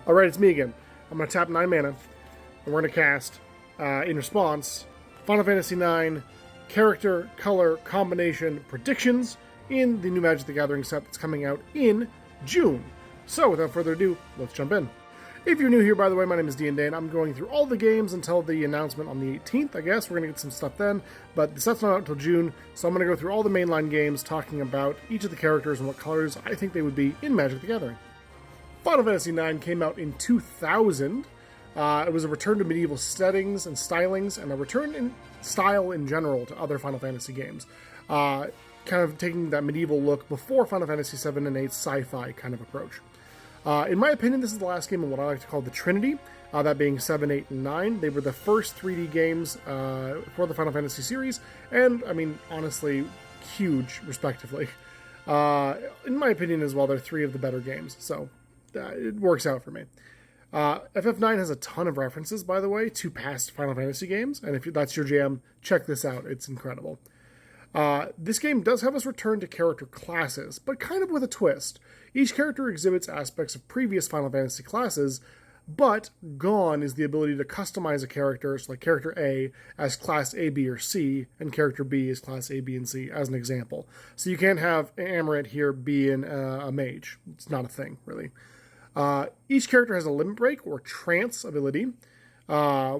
Alright, it's me again. I'm going to tap 9 mana, and we're going to cast, in response, Final Fantasy IX character, color, combination predictions in the new Magic the Gathering set that's coming out in June. So, without further ado, let's jump in. If you're new here, by the way, my name is D&D, and I'm going through all the games until the announcement on the 18th, I guess. We're going to get some stuff then, but the set's not out until June, so I'm going to go through all the mainline games, talking about each of the characters and what colors I think they would be in Magic the Gathering. Final Fantasy IX came out in 2000. It was a return to medieval settings and stylings, and a return in style in general to other Final Fantasy games. Kind of taking that medieval look before Final Fantasy VII and 8's sci-fi kind of approach. In my opinion, this is the last game of what I like to call the Trinity, that being 7, 8, and 9. They were the first 3D games for the Final Fantasy series, and, I mean, honestly, huge, respectively. In my opinion as well, they're 3 of the better games, so it works out for me. FF9 has a ton of references, by the way, to past Final Fantasy games, and if that's your jam, check this out. It's incredible. This game does have us return to character classes, but kind of with a twist. Each character exhibits aspects of previous Final Fantasy classes, but gone is the ability to customize a character, so like character A as class A, B, or C, and character B as class A, B, and C, as an example. So you can't have Amarant here being a mage. It's not a thing, really. Each character has a limit break or trance ability,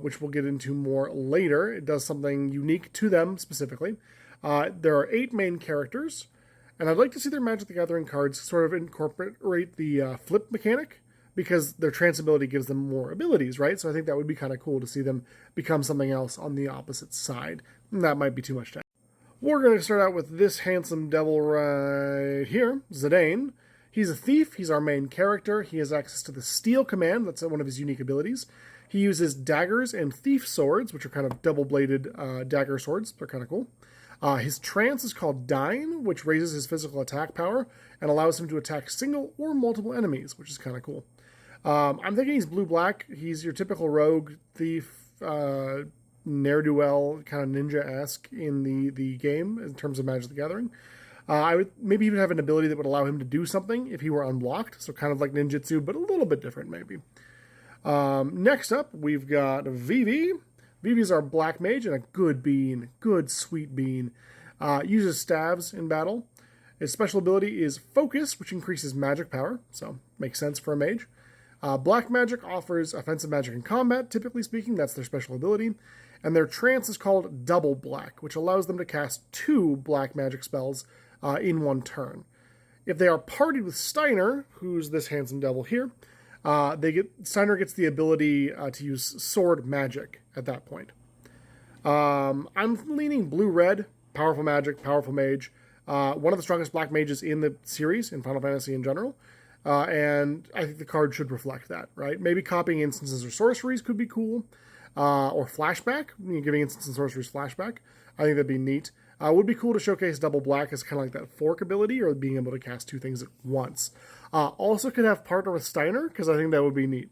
which we'll get into more later. It does something unique to them specifically. There are 8 main characters, and I'd like to see their Magic the Gathering cards sort of incorporate the flip mechanic, because their trance ability gives them more abilities, right? So I think that would be kind of cool to see them become something else on the opposite side. That might be too much time. We're going to start out with this handsome devil right here, Zidane. He's a thief. He's our main character. He has access to the Steel command. That's one of his unique abilities. He uses daggers and thief swords, which are kind of double-bladed dagger swords. They're kind of cool. His trance is called Dine, which raises his physical attack power and allows him to attack single or multiple enemies, which is kind of cool. I'm thinking he's blue-black. He's your typical rogue, thief, ne'er-do-well, kind of ninja-esque in the game in terms of Magic the Gathering. Maybe he would have an ability that would allow him to do something if he were unblocked, so kind of like ninjutsu, but a little bit different maybe. Next up, we've got Vivi. Vivi's our black mage and a good bean, good sweet bean. Uses staves in battle. His special ability is Focus, which increases magic power, so makes sense for a mage. Black magic offers offensive magic in combat, typically speaking, that's their special ability. And their trance is called Double Black, which allows them to cast 2 black magic spells in one turn. If they are partied with Steiner, who's this handsome devil here, Steiner gets the ability to use sword magic at that point. I'm leaning blue-red, powerful magic, powerful mage. One of the strongest black mages in the series, in Final Fantasy in general. And I think the card should reflect that, right? Maybe copying instances or sorceries could be cool. Or flashback, giving instances and sorceries flashback. I think that'd be neat. Would be cool to showcase Double Black as kind of like that fork ability, or being able to cast 2 things at once. Also could have partner with Steiner, because I think that would be neat.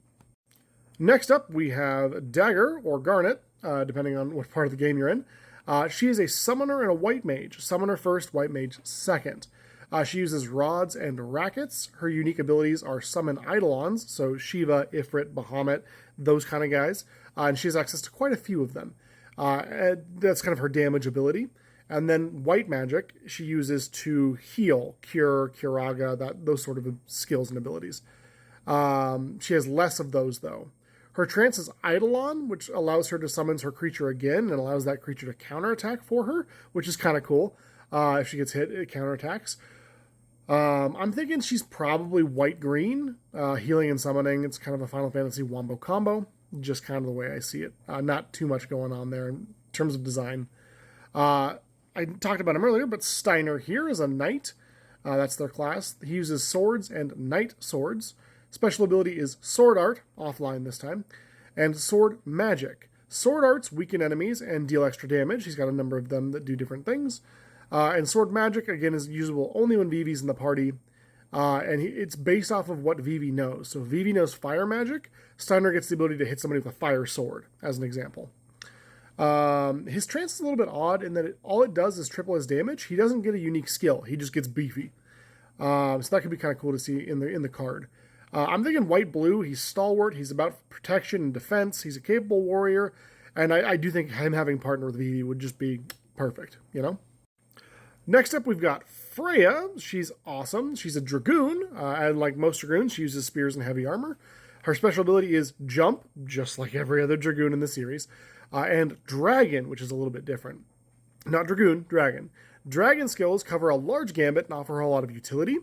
Next up, we have Dagger, or Garnet, depending on what part of the game you're in. She is a summoner and a white mage. Summoner first, white mage second. She uses rods and rackets. Her unique abilities are summon Eidolons, so Shiva, Ifrit, Bahamut, those kind of guys. And she has access to quite a few of them. That's kind of her damage ability. And then white magic she uses to heal, cure, curaga, those sort of skills and abilities. She has less of those, though. Her trance is Eidolon, which allows her to summon her creature again and allows that creature to counterattack for her, which is kind of cool. If she gets hit, it counterattacks. I'm thinking she's probably white-green, healing and summoning. It's kind of a Final Fantasy wombo combo, just kind of the way I see it. Not too much going on there in terms of design. I talked about him earlier, but Steiner here is a knight. That's their class. He uses swords and knight swords. Special ability is Sword Art, offline this time, and Sword Magic. Sword Arts weaken enemies and deal extra damage. He's got a number of them that do different things. And Sword Magic, again, is usable only when Vivi's in the party. And it's based off of what Vivi knows. So if Vivi knows fire magic, Steiner gets the ability to hit somebody with a fire sword, as an example. His trance is a little bit odd in that all it does is triple his damage. He doesn't get a unique skill. He just gets beefy. So that could be kind of cool to see in the card. I'm thinking white-blue. He's stalwart. He's about protection and defense. He's a capable warrior. And I do think him having partner with Vivi would just be perfect, you know? Next up, we've got Freya. She's awesome. She's a Dragoon, and like most Dragoons, she uses spears and heavy armor. Her special ability is Jump, just like every other Dragoon in the series, and Dragon, which is a little bit different. Not Dragoon, Dragon. Dragon skills cover a large gambit and offer a lot of utility.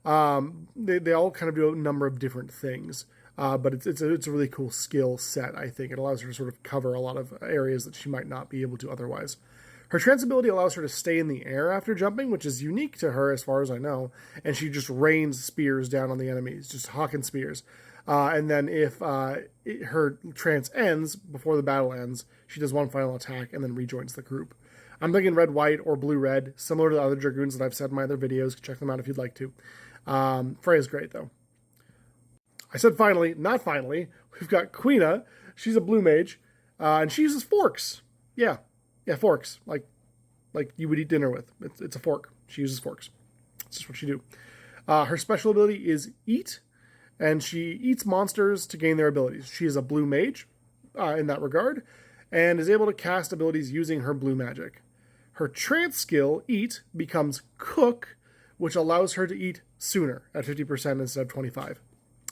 They all kind of do a number of different things, but it's a really cool skill set, I think. It allows her to sort of cover a lot of areas that she might not be able to otherwise. Her trance ability allows her to stay in the air after jumping, which is unique to her as far as I know, and she just rains spears down on the enemies, just hawking spears. And then if her trance ends before the battle ends, she does one final attack and then rejoins the group. I'm thinking red-white or blue-red, similar to the other Dragoons that I've said in my other videos. Check them out if you'd like to. Freya's great, though. I said finally, not finally. We've got Quina. She's a blue mage, and she uses forks. Yeah, forks. Like you would eat dinner with. It's a fork. She uses forks. That's just what she do. Her special ability is Eat, and she eats monsters to gain their abilities. She is a blue mage in that regard, and is able to cast abilities using her blue magic. Her trance skill, Eat, becomes Cook, which allows her to eat sooner at 50% instead of 25%.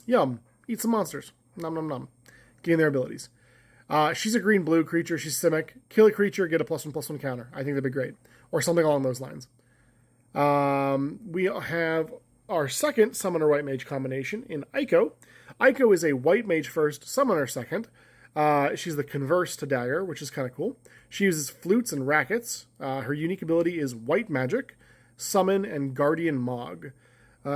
Yum. Eat some monsters. Nom nom nom. Gain their abilities. She's a green-blue creature. She's Simic. Kill a creature, get a +1/+1 counter. I think that'd be great. Or something along those lines. We have our second Summoner White Mage combination in Aiko. Aiko is a White Mage first, Summoner second. She's the converse to Dagger, which is kind of cool. She uses flutes and rackets. Her unique ability is White Magic, Summon, and Guardian Mog.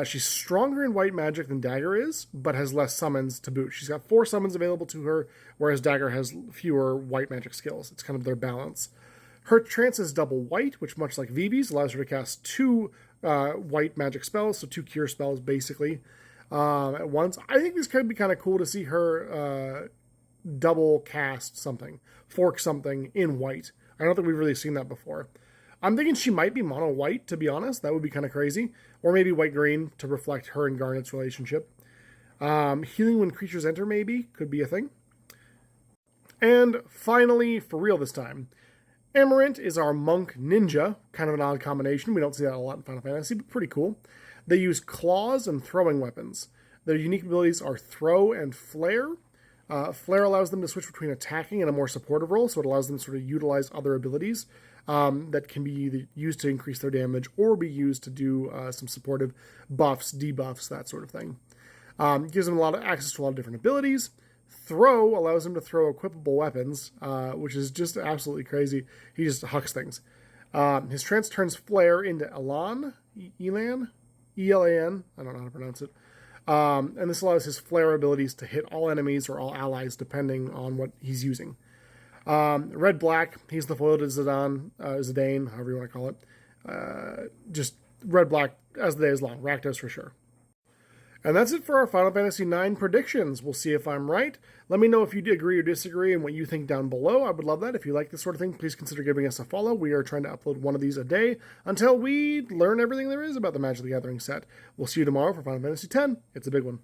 She's stronger in White Magic than Dagger is, but has less summons to boot. She's got 4 summons available to her, whereas Dagger has fewer White Magic skills. It's kind of their balance. Her trance is double white, which, much like Vivi's, allows her to cast 2 White Magic spells, so 2 cure spells, basically, at once. I think this could be kind of cool to see her double cast something, fork something in white. I don't think we've really seen that before. I'm thinking she might be mono white, to be honest. That would be kind of crazy. Or maybe white green to reflect her and Garnet's relationship. Healing when creatures enter, maybe, could be a thing. And finally, for real this time, Amarant is our monk ninja. Kind of an odd combination. We don't see that a lot in Final Fantasy, but pretty cool. They use claws and throwing weapons. Their unique abilities are throw and flare. Flare allows them to switch between attacking and a more supportive role, so it allows them to sort of utilize other abilities that can be either used to increase their damage or be used to do some supportive buffs, debuffs, that sort of thing. Gives them a lot of access to a lot of different abilities. Throw allows him to throw equipable weapons, which is just absolutely crazy. He just hucks things. His trance turns Flare into Elan, Elan, E-L-A-N, I don't know how to pronounce it. And this allows his Flare abilities to hit all enemies or all allies, depending on what he's using. Red-black, he's the foil to Zidane, however you want to call it. Just red-black as the day is long. Rakdos for sure. And that's it for our Final Fantasy IX predictions. We'll see if I'm right. Let me know if you agree or disagree and what you think down below. I would love that. If you like this sort of thing, please consider giving us a follow. We are trying to upload one of these a day until we learn everything there is about the Magic the Gathering set. We'll see you tomorrow for Final Fantasy X. It's a big one.